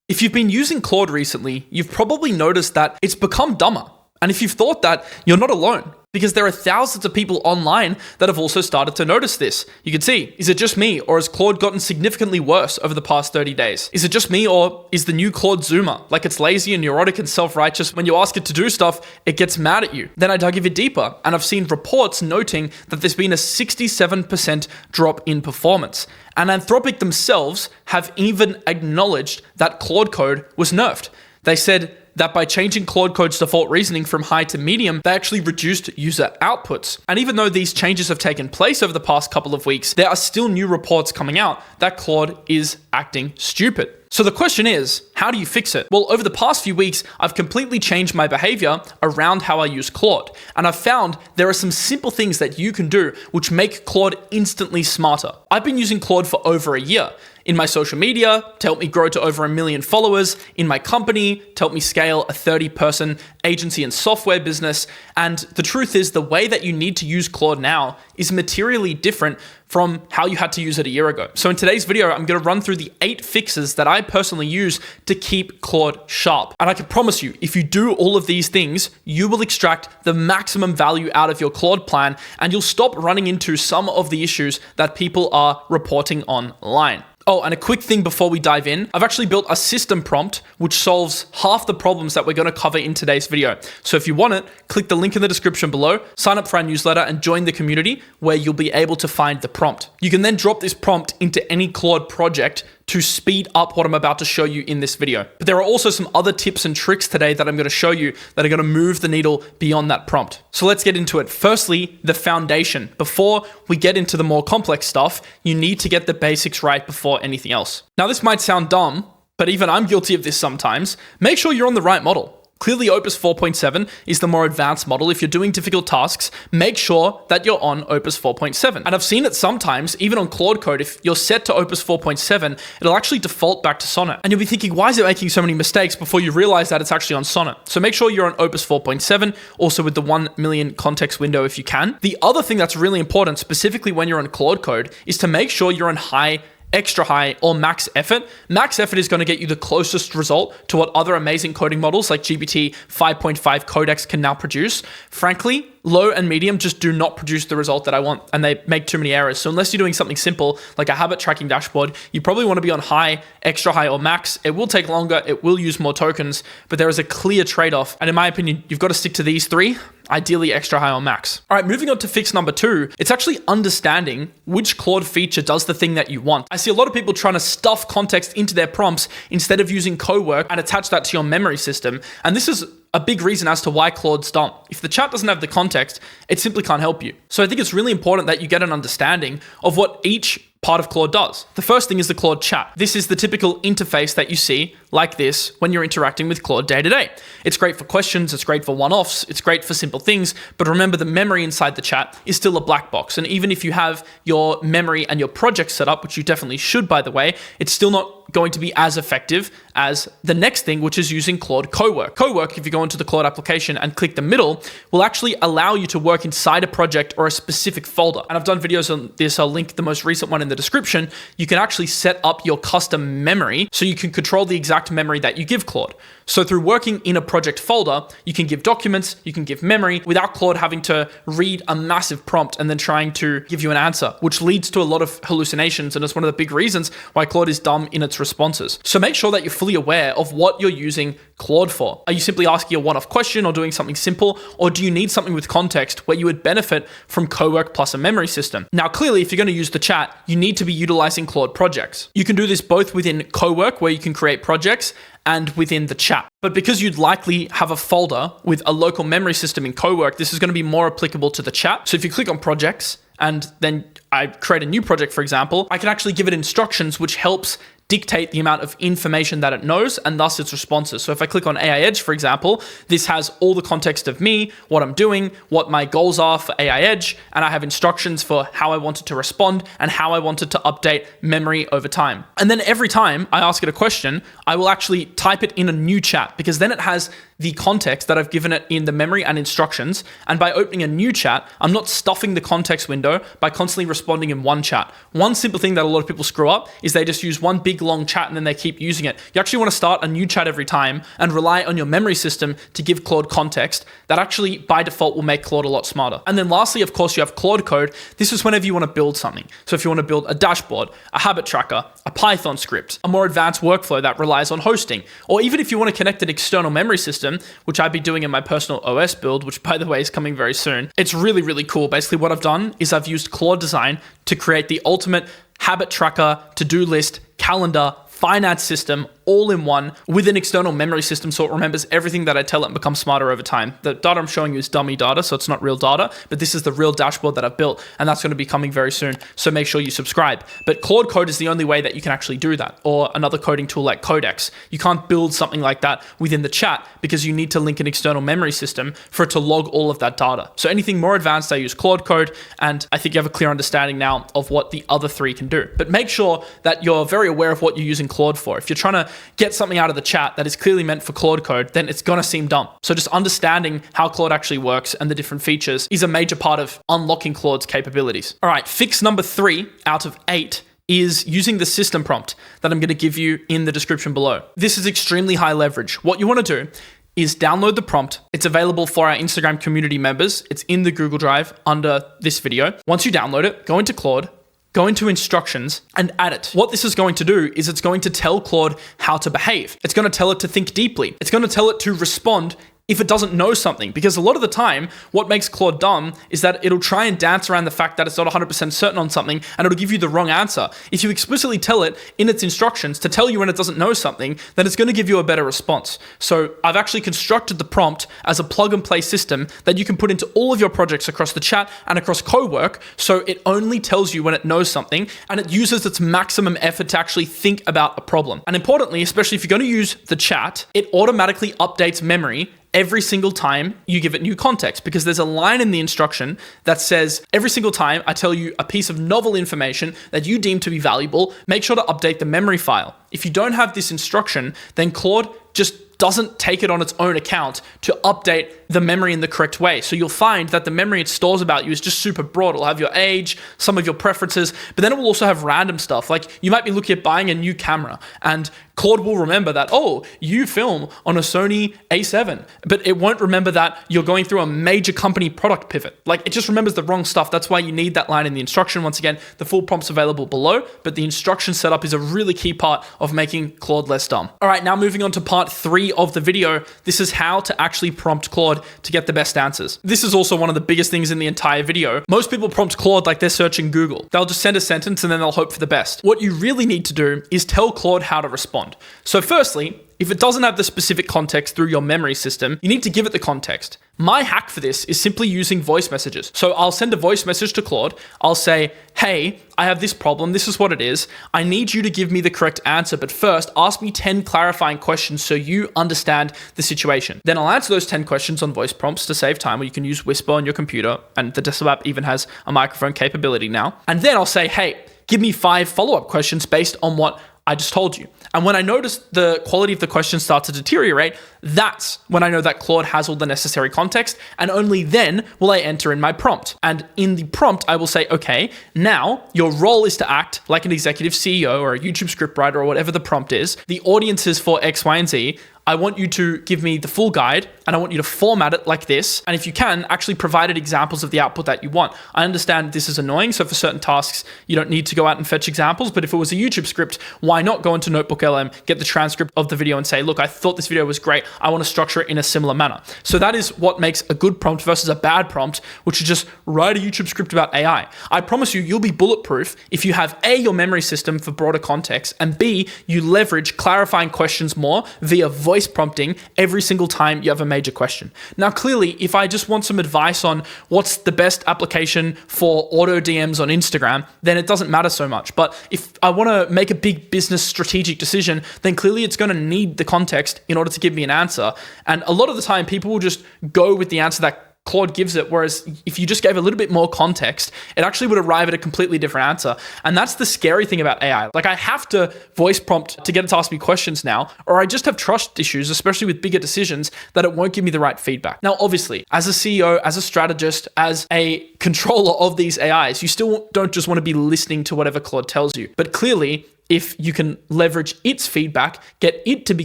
If you've been using Claude recently, you've probably noticed that it's become dumber. And if you've thought that, you're not alone, because there are thousands of people online that have also started to notice this. You can see, is it just me, or has Claude gotten significantly worse over the past 30 days? Is it just me, or is the new Claude Zoomer? Like, it's lazy and neurotic and self-righteous. When you ask it to do stuff, it gets mad at you. Then I dug even deeper, and I've seen reports noting that there's been a 67% drop in performance. And Anthropic themselves have even acknowledged that Claude Code was nerfed. They said that by changing Claude Code's default reasoning from high to medium, they actually reduced user outputs. And even though these changes have taken place over the past couple of weeks, there are still new reports coming out that Claude is acting stupid. So the question is, how do you fix it? Well, over the past few weeks, I've completely changed my behavior around how I use Claude. And I've found there are some simple things that you can do which make Claude instantly smarter. I've been using Claude for over a year. In my social media, to help me grow to over 1 million followers, in my company, to help me scale a 30-person agency and software business. And the truth is, the way that you need to use Claude now is materially different from how you had to use it a year ago. So in today's video, I'm going to run through the 8 fixes that I personally use to keep Claude sharp. And I can promise you, if you do all of these things, you will extract the maximum value out of your Claude plan, and you'll stop running into some of the issues that people are reporting online. Oh, and a quick thing before we dive in, I've actually built a system prompt which solves half the problems that we're going to cover in today's video. So if you want it, click the link in the description below, sign up for our newsletter, and join the community where you'll be able to find the prompt. You can then drop this prompt into any Claude project to speed up what I'm about to show you in this video. But there are also some other tips and tricks today that I'm going to show you that are going to move the needle beyond that prompt. So let's get into it. Firstly, the foundation. Before we get into the more complex stuff, you need to get the basics right before anything else. Now, this might sound dumb, but even I'm guilty of this sometimes. Make sure you're on the right model. Clearly, Opus 4.7 is the more advanced model. If you're doing difficult tasks, make sure that you're on Opus 4.7. And I've seen it sometimes, even on Claude Code, if you're set to Opus 4.7, it'll actually default back to Sonnet. And you'll be thinking, why is it making so many mistakes, before you realize that it's actually on Sonnet? So make sure you're on Opus 4.7, also with the 1 million context window if you can. The other thing that's really important, specifically when you're on Claude Code, is to make sure you're on high, extra high, or max effort. Max effort is going to get you the closest result to what other amazing coding models like GPT 5.5 Codex can now produce. Frankly, low and medium just do not produce the result that I want, and they make too many errors. So unless you're doing something simple like a habit tracking dashboard, you probably want to be on high, extra high, or max. It will take longer, it will use more tokens, but there is a clear trade-off. And in my opinion, you've got to stick to these 3. Ideally extra high or max. All right, moving on to fix number 2, it's actually understanding which Claude feature does the thing that you want. I see a lot of people trying to stuff context into their prompts instead of using Cowork and attach that to your memory system. And this is a big reason as to why Claude's dumb. If the chat doesn't have the context, it simply can't help you. So I think it's really important that you get an understanding of what each part of Claude does. The first thing is the Claude chat. This is the typical interface that you see like this when you're interacting with Claude day to day. It's great for questions, it's great for one-offs, it's great for simple things, but remember the memory inside the chat is still a black box. And even if you have your memory and your project set up, which you definitely should, by the way, it's still not going to be as effective as the next thing, which is using Claude Cowork. Cowork, if you go into the Claude application and click the middle, will actually allow you to work inside a project or a specific folder. And I've done videos on this. I'll link the most recent one in the description. You can actually set up your custom memory so you can control the exact memory that you give Claude. So through working in a project folder, you can give documents, you can give memory without Claude having to read a massive prompt and then trying to give you an answer, which leads to a lot of hallucinations. And it's one of the big reasons why Claude is dumb in its responses. So make sure that you're fully aware of what you're using Claude for. Are you simply asking a one-off question or doing something simple? Or do you need something with context where you would benefit from Cowork plus a memory system? Now, clearly, if you're going to use the chat, you need to be utilizing Claude projects. You can do this both within Cowork, where you can create projects, and within the chat. But because you'd likely have a folder with a local memory system in Cowork, this is going to be more applicable to the chat. So if you click on projects and then I create a new project, for example, I can actually give it instructions, which helps dictate the amount of information that it knows and thus its responses. So if I click on AI Edge, for example, this has all the context of me, what I'm doing, what my goals are for AI Edge, and I have instructions for how I want it to respond and how I want it to update memory over time. And then every time I ask it a question, I will actually type it in a new chat, because then it has the context that I've given it in the memory and instructions. And by opening a new chat, I'm not stuffing the context window by constantly responding in one chat. One simple thing that a lot of people screw up is they just use one big long chat and then they keep using it. You actually want to start a new chat every time and rely on your memory system to give Claude context. That actually by default will make Claude a lot smarter. And then lastly, of course, you have Claude Code. This is whenever you want to build something. So if you want to build a dashboard, a habit tracker, a Python script, a more advanced workflow that relies on hosting, or even if you want to connect an external memory system, which I'd be doing in my personal OS build, which by the way is coming very soon. It's really, really cool. Basically what I've done is I've used Claude Design to create the ultimate habit tracker, to-do list, calendar, finance system, all in one with an external memory system, so it remembers everything that I tell it and becomes smarter over time. The data I'm showing you is dummy data, so it's not real data, but this is the real dashboard that I've built, and that's going to be coming very soon, so make sure you subscribe. But Claude Code is the only way that you can actually do that, or another coding tool like Codex. You can't build something like that within the chat because you need to link an external memory system for it to log all of that data. So anything more advanced, I use Claude Code, and I think you have a clear understanding now of what the other three can do. But make sure that you're very aware of what you're using Claude for. If you're trying to get something out of the chat that is clearly meant for Claude Code, then it's going to seem dumb. So just understanding how Claude actually works and the different features is a major part of unlocking Claude's capabilities. All right, fix number 3 out of 8 is using the system prompt that I'm going to give you in the description below. This is extremely high leverage. What you want to do is download the prompt. It's available for our Instagram community members. It's in the Google Drive under this video. Once you download it, go into Claude, go into instructions and add it. What this is going to do is it's going to tell Claude how to behave. It's going to tell it to think deeply. It's going to tell it to respond if it doesn't know something, because a lot of the time, what makes Claude dumb is that it'll try and dance around the fact that it's not 100% certain on something and it'll give you the wrong answer. If you explicitly tell it in its instructions to tell you when it doesn't know something, then it's going to give you a better response. So I've actually constructed the prompt as a plug and play system that you can put into all of your projects across the chat and across Cowork. So it only tells you when it knows something and it uses its maximum effort to actually think about a problem. And importantly, especially if you're going to use the chat, it automatically updates memory every single time you give it new context, because there's a line in the instruction that says, every single time I tell you a piece of novel information that you deem to be valuable, make sure to update the memory file. If you don't have this instruction, then Claude just doesn't take it on its own account to update the memory in the correct way. So you'll find that the memory it stores about you is just super broad. It'll have your age, some of your preferences, but then it will also have random stuff. Like you might be looking at buying a new camera and Claude will remember that, oh, you film on a Sony A7, but it won't remember that you're going through a major company product pivot. Like it just remembers the wrong stuff. That's why you need that line in the instruction. Once again, the full prompt's available below, but the instruction setup is a really key part of making Claude less dumb. All right, now moving on to part 3 of the video. This is how to actually prompt Claude to get the best answers. This is also one of the biggest things in the entire video. Most people prompt Claude like they're searching Google. They'll just send a sentence and then they'll hope for the best. What you really need to do is tell Claude how to respond. So firstly, if it doesn't have the specific context through your memory system, you need to give it the context. My hack for this is simply using voice messages. So I'll send a voice message to Claude. I'll say, hey, I have this problem. This is what it is. I need you to give me the correct answer, but first ask me 10 clarifying questions so you understand the situation. Then I'll answer those 10 questions on voice prompts to save time, or you can use Whisper on your computer, and the desktop app even has a microphone capability now. And then I'll say, hey, give me 5 follow-up questions based on what I just told you. And when I notice the quality of the questions start to deteriorate, that's when I know that Claude has all the necessary context, and only then will I enter in my prompt. And in the prompt, I will say, okay, now your role is to act like an executive CEO or a YouTube scriptwriter or whatever the prompt is. The audience is for X, Y, and Z. I want you to give me the full guide and I want you to format it like this. And if you can, actually provide examples of the output that you want. I understand this is annoying. So for certain tasks, you don't need to go out and fetch examples. But if it was a YouTube script, why not go into Notebook LM, get the transcript of the video and say, look, I thought this video was great. I want to structure it in a similar manner. So that is what makes a good prompt versus a bad prompt, which is just write a YouTube script about AI. I promise you, you'll be bulletproof if you have A, your memory system for broader context, and B, you leverage clarifying questions more via voice prompting every single time you have a major question. Now, clearly, if I just want some advice on what's the best application for auto DMs on Instagram, then it doesn't matter so much. But if I want to make a big business strategic decision, then clearly it's going to need the context in order to give me an answer. And a lot of the time, people will just go with the answer that Claude gives it, whereas if you just gave a little bit more context, it actually would arrive at a completely different answer. And that's the scary thing about AI. Like, I have to voice prompt to get it to ask me questions now, or I just have trust issues, especially with bigger decisions, that it won't give me the right feedback. Now, obviously, as a CEO, as a strategist, as a controller of these AIs, you still don't just want to be listening to whatever Claude tells you. But clearly, if you can leverage its feedback, get it to be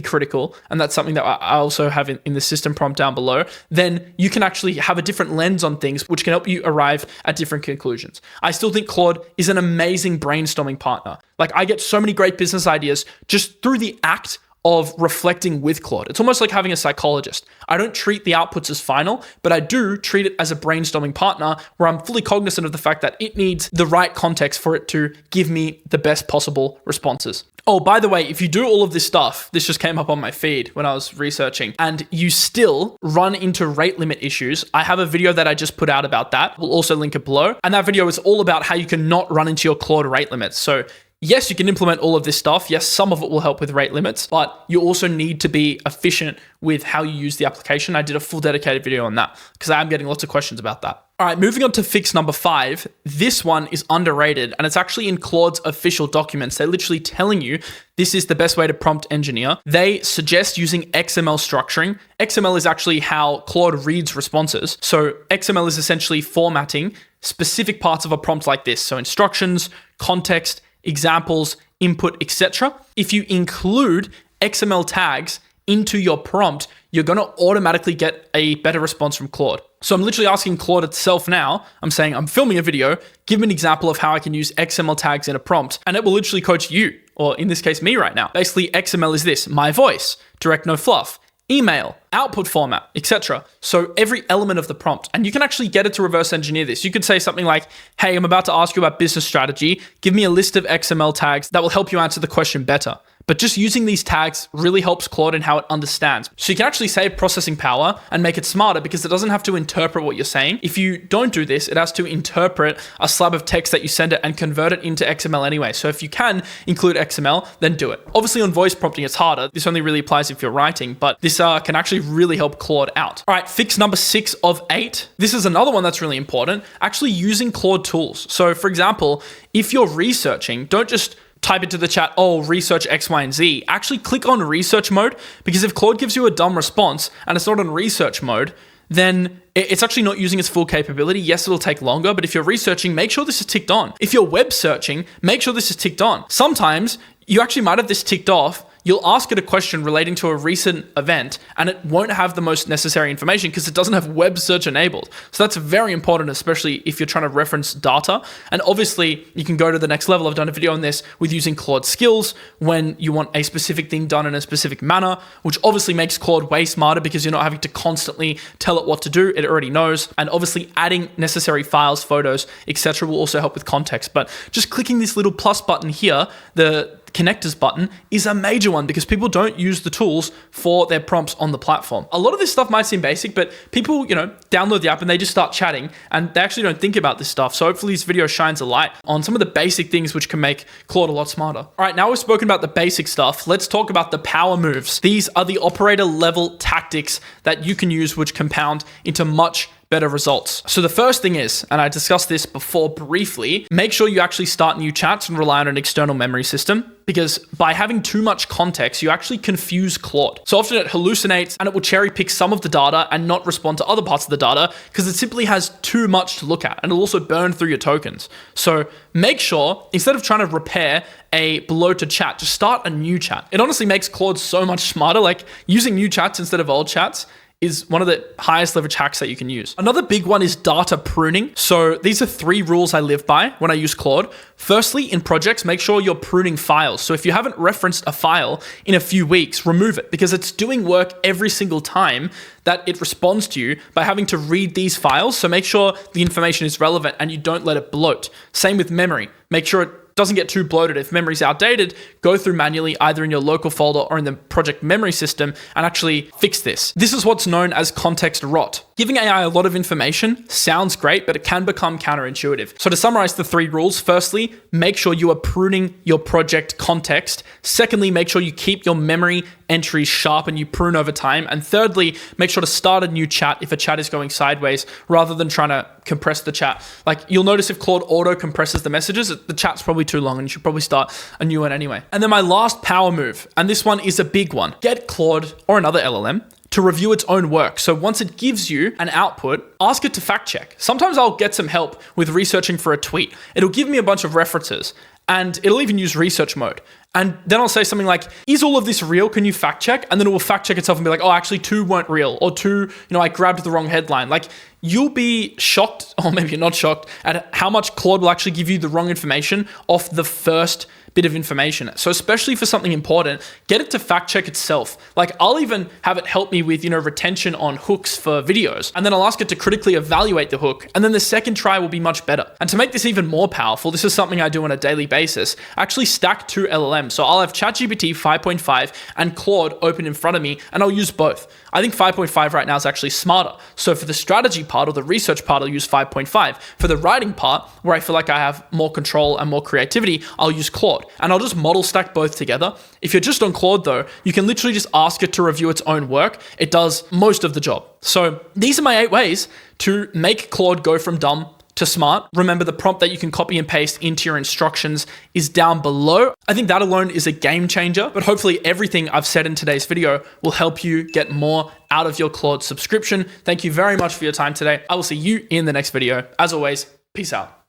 critical, and that's something that I also have in the system prompt down below, then you can actually have a different lens on things, which can help you arrive at different conclusions. I still think Claude is an amazing brainstorming partner. Like, I get so many great business ideas just through the act of reflecting with Claude. It's almost like having a psychologist. I don't treat the outputs as final, but I do treat it as a brainstorming partner where I'm fully cognizant of the fact that it needs the right context for it to give me the best possible responses. Oh, by the way, if you do all of this stuff, this just came up on my feed when I was researching, and you still run into rate limit issues, I have a video that I just put out about that. We'll also link it below. And that video is all about how you can not run into your Claude rate limits. So yes, you can implement all of this stuff. Yes, some of it will help with rate limits, but you also need to be efficient with how you use the application. I did a full dedicated video on that because I am getting lots of questions about that. All right, moving on to fix number 5. This one is underrated, and it's actually in Claude's official documents. They're literally telling you this is the best way to prompt engineer. They suggest using XML structuring. XML is actually how Claude reads responses. So XML is essentially formatting specific parts of a prompt like this. So instructions, context, examples, input, etc. If you include XML tags into your prompt, you're going to automatically get a better response from Claude. So I'm literally asking Claude itself now, I'm saying, I'm filming a video, give me an example of how I can use XML tags in a prompt, and it will literally coach you, or in this case, me right now. Basically, XML is this: my voice, direct no fluff, email, output format, etc. So every element of the prompt, and you can actually get it to reverse engineer this. You could say something like, hey, I'm about to ask you about business strategy. Give me a list of XML tags that will help you answer the question better. But just using these tags really helps Claude in how it understands. So you can actually save processing power and make it smarter because it doesn't have to interpret what you're saying. If you don't do this, it has to interpret a slab of text that you send it and convert it into XML anyway. So if you can include XML, then do it. Obviously on voice prompting, it's harder. This only really applies if you're writing, but this can actually really help Claude out. All right, fix number 6 of 8. This is another one that's really important, actually using Claude Tools. So for example, if you're researching, don't just type into the chat, oh, research X, Y, and Z. Actually click on research mode, because if Claude gives you a dumb response and it's not on research mode, then it's actually not using its full capability. Yes, it'll take longer, but if you're researching, make sure this is ticked on. If you're web searching, make sure this is ticked on. Sometimes you actually might have this ticked off. You'll ask it a question relating to a recent event and it won't have the most necessary information because it doesn't have web search enabled. So that's very important, especially if you're trying to reference data. And obviously you can go to the next level. I've done a video on this with using Claude skills when you want a specific thing done in a specific manner, which obviously makes Claude way smarter because you're not having to constantly tell it what to do. It already knows. And obviously adding necessary files, photos, etc. will also help with context. But just clicking this little plus button here, the connectors button, is a major one because people don't use the tools for their prompts on the platform. A lot of this stuff might seem basic, but people, download the app and they just start chatting and they actually don't think about this stuff. So hopefully this video shines a light on some of the basic things which can make Claude a lot smarter. All right, now we've spoken about the basic stuff. Let's talk about the power moves. These are the operator level tactics that you can use which compound into much better results. So the first thing is, and I discussed this before briefly, make sure you actually start new chats and rely on an external memory system, because by having too much context, you actually confuse Claude. So often it hallucinates and it will cherry pick some of the data and not respond to other parts of the data because it simply has too much to look at, and it'll also burn through your tokens. So make sure, instead of trying to repair a bloated chat, just start a new chat. It honestly makes Claude so much smarter. Like using new chats instead of old chats is one of the highest leverage hacks that you can use. Another big one is data pruning. So these are 3 rules I live by when I use Claude. Firstly, in projects, make sure you're pruning files. So if you haven't referenced a file in a few weeks, remove it because it's doing work every single time that it responds to you by having to read these files. So make sure the information is relevant and you don't let it bloat. Same with memory. Make sure it doesn't get too bloated. If memory's outdated, go through manually either in your local folder or in the project memory system and actually fix this. This is what's known as context rot. Giving AI a lot of information sounds great, but it can become counterintuitive. So to summarize the 3 rules, firstly, make sure you are pruning your project context. Secondly, make sure you keep your memory entries sharp and you prune over time. And thirdly, make sure to start a new chat if a chat is going sideways rather than trying to compress the chat. Like you'll notice if Claude auto compresses the messages, the chat's probably too long and you should probably start a new one anyway. And then my last power move, and this one is a big one, get Claude or another LLM to review its own work. So once it gives you an output, ask it to fact check. Sometimes I'll get some help with researching for a tweet. It'll give me a bunch of references and it'll even use research mode. And then I'll say something like, is all of this real? Can you fact check? And then it will fact check itself and be like, oh, actually 2 weren't real, or 2, I grabbed the wrong headline. Like you'll be shocked, or maybe you're not shocked, at how much Claude will actually give you the wrong information off the first bit of information. So especially for something important, get it to fact check itself. Like I'll even have it help me with, retention on hooks for videos. And then I'll ask it to critically evaluate the hook. And then the second try will be much better. And to make this even more powerful, this is something I do on a daily basis. I actually stack 2 LLMs. So I'll have ChatGPT 5.5 and Claude open in front of me, and I'll use both. I think 5.5 right now is actually smarter. So for the strategy part or the research part, I'll use 5.5. For the writing part, where I feel like I have more control and more creativity, I'll use Claude. And I'll just model stack both together. If you're just on Claude though, you can literally just ask it to review its own work. It does most of the job. So these are my 8 ways to make Claude go from dumb to smart. Remember, the prompt that you can copy and paste into your instructions is down below. I think that alone is a game changer, but hopefully everything I've said in today's video will help you get more out of your Claude subscription. Thank you very much for your time today. I will see you in the next video. As always, peace out.